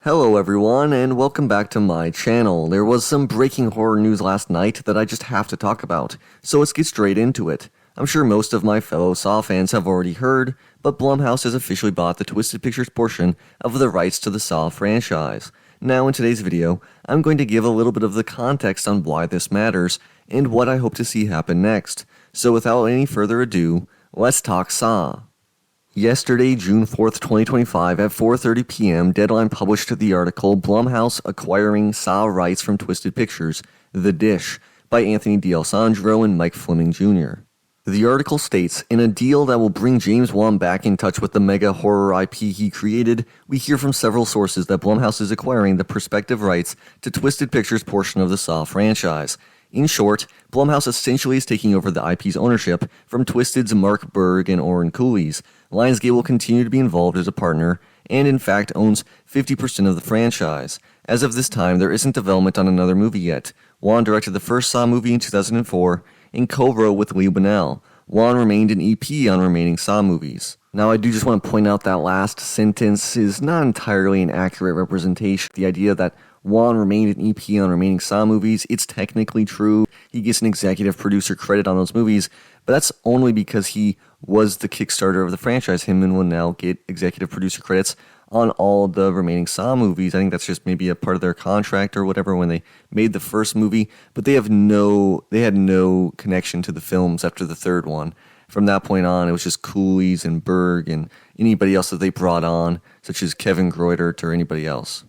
Hello everyone, and welcome back to my channel. There was some breaking horror news last night that I just have to talk about, so let's get straight into it. I'm sure most of my fellow Saw fans have already heard, but Blumhouse has officially bought the Twisted Pictures portion of the rights to the Saw franchise. Now in today's video, I'm going to give a little bit of the context on why this matters, and what I hope to see happen next. So without any further ado, let's talk Saw. Yesterday, June 4th, 2025, at 4:30 p.m., Deadline published the article Blumhouse Acquiring Saw Rights from Twisted Pictures, The Dish, by Anthony D'Alessandro and Mike Fleming Jr. The article states, in a deal that will bring James Wan back in touch with the mega horror IP he created, we hear from several sources that Blumhouse is acquiring the prospective rights to Twisted Pictures' portion of the Saw franchise. In short, Blumhouse essentially is taking over the IP's ownership from Twisted's Mark Berg and Oren Cooley's. Lionsgate will continue to be involved as a partner, and in fact owns 50% of the franchise. As of this time, there isn't development on another movie yet. Wan directed the first Saw movie in 2004, and co-wrote with Lee Bunnell. Wan remained an EP on remaining Saw movies. Now I do just want to point out that last sentence is not entirely an accurate representation. The idea that Wan remained an EP on remaining Saw movies, it's technically true. He gets an executive producer credit on those movies, but that's only because he was the Kickstarter of the franchise. Him and will now get executive producer credits on all the remaining Saw movies. I think that's just maybe a part of their contract or whatever when they made the first movie, but they had no connection to the films after the third one. From that point on, it was just Cooley's and Berg and anybody else that they brought on, such as Kevin Greutert or anybody else.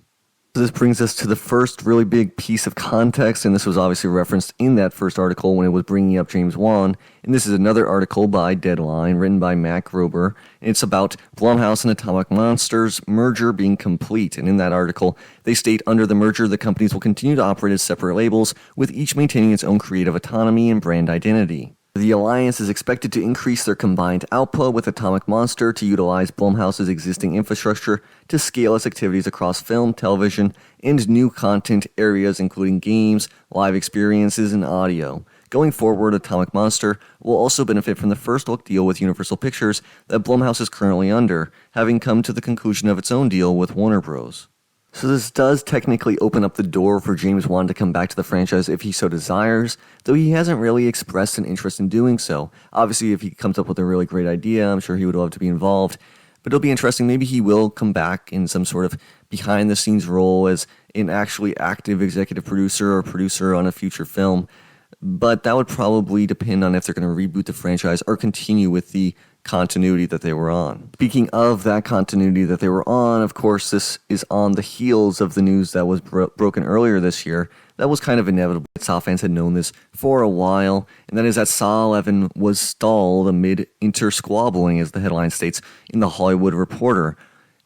So this brings us to the first really big piece of context, and this was obviously referenced in that first article when it was bringing up James Wan. And this is another article by Deadline, written by Matt Grober, and it's about Blumhouse and Atomic Monsters merger being complete. And in that article, they state under the merger, the companies will continue to operate as separate labels, with each maintaining its own creative autonomy and brand identity. The alliance is expected to increase their combined output, with Atomic Monster to utilize Blumhouse's existing infrastructure to scale its activities across film, television, and new content areas including games, live experiences, and audio. Going forward, Atomic Monster will also benefit from the first-look deal with Universal Pictures that Blumhouse is currently under, having come to the conclusion of its own deal with Warner Bros. So this does technically open up the door for James Wan to come back to the franchise if he so desires, though he hasn't really expressed an interest in doing so. Obviously, if he comes up with a really great idea, I'm sure he would love to be involved. But it'll be interesting. Maybe he will come back in some sort of behind-the-scenes role as an actually active executive producer or producer on a future film. But that would probably depend on if they're going to reboot the franchise or continue with the continuity that they were on. Speaking of that continuity that they were on, of course, this is on the heels of the news that was broken earlier this year. That was kind of inevitable. Saw fans had known this for a while, and that is that Saw 11 was stalled amid inter-squabbling, as the headline states, in the Hollywood Reporter.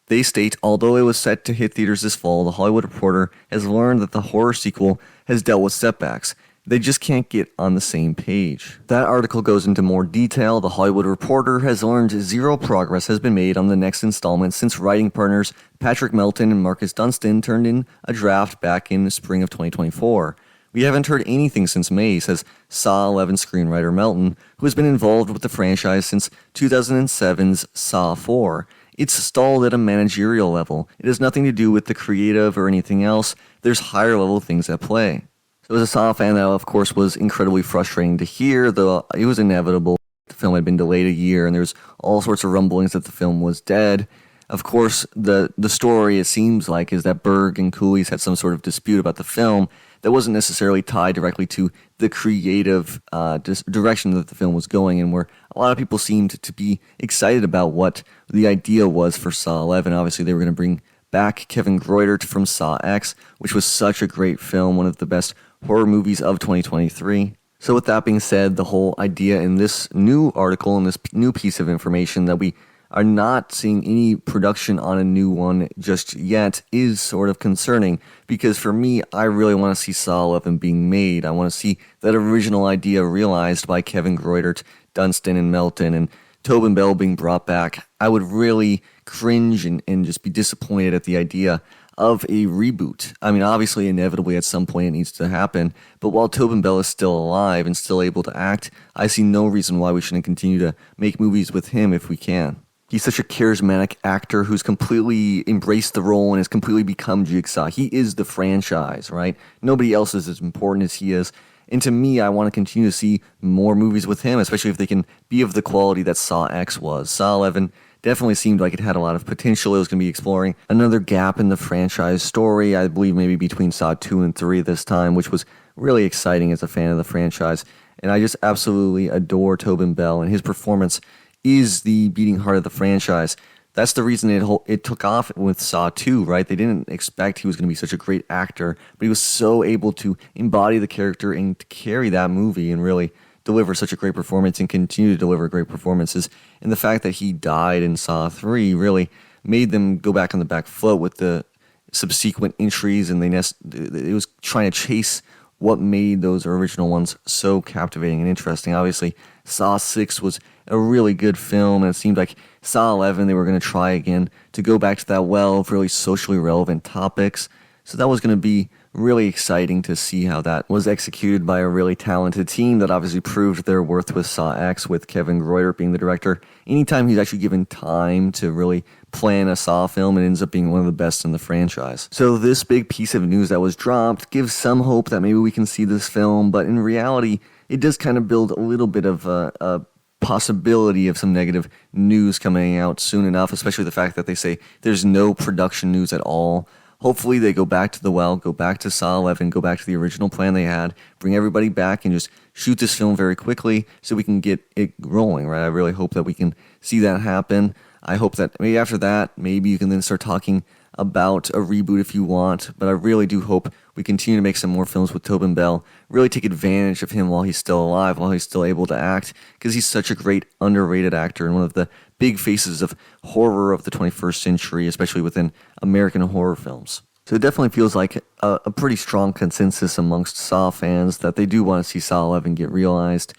They state, although it was set to hit theaters this fall, the Hollywood Reporter has learned that the horror sequel has dealt with setbacks. They just can't get on the same page. That article goes into more detail. The Hollywood Reporter has learned zero progress has been made on the next installment since writing partners Patrick Melton and Marcus Dunstan turned in a draft back in the spring of 2024. We haven't heard anything since May, says Saw 11 screenwriter Melton, who has been involved with the franchise since 2007's Saw 4. It's stalled at a managerial level. It has nothing to do with the creative or anything else. There's higher level things at play. So as a Saw fan, that of course was incredibly frustrating to hear, though it was inevitable. The film had been delayed a year, and there's all sorts of rumblings that the film was dead. Of course, the story, it seems like, is that Berg and Cooley's had some sort of dispute about the film that wasn't necessarily tied directly to the creative direction that the film was going, and where a lot of people seemed to be excited about what the idea was for Saw 11. Obviously, they were going to bring back Kevin Greutert from Saw X, which was such a great film, one of the best horror movies of 2023. So with that being said, the whole idea in this new article and this new piece of information that we are not seeing any production on a new one just yet is sort of concerning, because for me, I really want to see Saw 11 being made. I want to see that original idea realized by Kevin Greutert, Dunstan, and Melton, and Tobin Bell being brought back. I would really cringe and just be disappointed at the idea of a reboot. I mean, obviously, inevitably, at some point it needs to happen, but while Tobin Bell is still alive and still able to act, I see no reason why we shouldn't continue to make movies with him if we can. He's such a charismatic actor who's completely embraced the role and has completely become Jigsaw. He is the franchise, right? Nobody else is as important as he is. And to me, I want to continue to see more movies with him, especially if they can be of the quality that Saw X was. Saw 11 definitely seemed like it had a lot of potential. It was going to be exploring another gap in the franchise story, I believe maybe between Saw 2 and 3 this time, which was really exciting as a fan of the franchise. And I just absolutely adore Tobin Bell, and his performance is the beating heart of the franchise. That's the reason it took off with Saw 2, right? They didn't expect he was going to be such a great actor, but he was so able to embody the character and to carry that movie and really deliver such a great performance and continue to deliver great performances. And the fact that he died in Saw 3 really made them go back on the back foot with the subsequent entries, and it was trying to chase what made those original ones so captivating and interesting. Obviously, Saw 6 was a really good film, and it seemed like Saw 11, they were going to try again to go back to that well of really socially relevant topics. So that was going to be really exciting to see how that was executed by a really talented team that obviously proved their worth with Saw X, with Kevin Greuter being the director. Anytime he's actually given time to really plan a Saw film, it ends up being one of the best in the franchise. So this big piece of news that was dropped gives some hope that maybe we can see this film, but in reality, it does kind of build a little bit of a possibility of some negative news coming out soon enough, especially the fact that they say there's no production news at all. Hopefully they go back to the well, go back to Saw 11, go back to the original plan they had, bring everybody back and just shoot this film very quickly so we can get it rolling, right? I really hope that we can see that happen. I hope that maybe after that, maybe you can then start talking about a reboot if you want, but I really do hope we continue to make some more films with Tobin Bell, really take advantage of him while he's still alive, while he's still able to act, because he's such a great underrated actor and one of the big faces of horror of the 21st century, especially within American horror films. So it definitely feels like a pretty strong consensus amongst Saw fans that they do want to see Saw 11 get realized.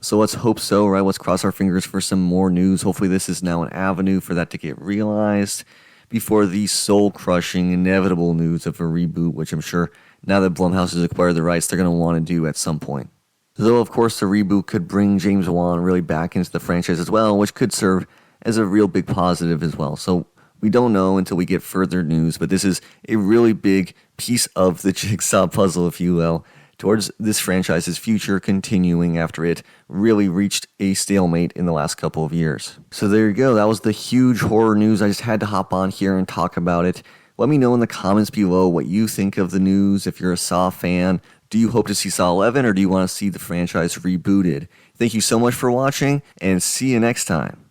So let's hope so, right? Let's cross our fingers for some more news. Hopefully this is now an avenue for that to get realized before the soul-crushing, inevitable news of a reboot, which I'm sure now that Blumhouse has acquired the rights, they're going to want to do at some point. Though, of course, the reboot could bring James Wan really back into the franchise as well, which could serve as a real big positive as well. So we don't know until we get further news, but this is a really big piece of the jigsaw puzzle, if you will, towards this franchise's future continuing after it really reached a stalemate in the last couple of years. So there you go. That was the huge horror news. I just had to hop on here and talk about it. Let me know in the comments below what you think of the news. If you're a Saw fan, do you hope to see Saw 11 or do you want to see the franchise rebooted? Thank you so much for watching and see you next time.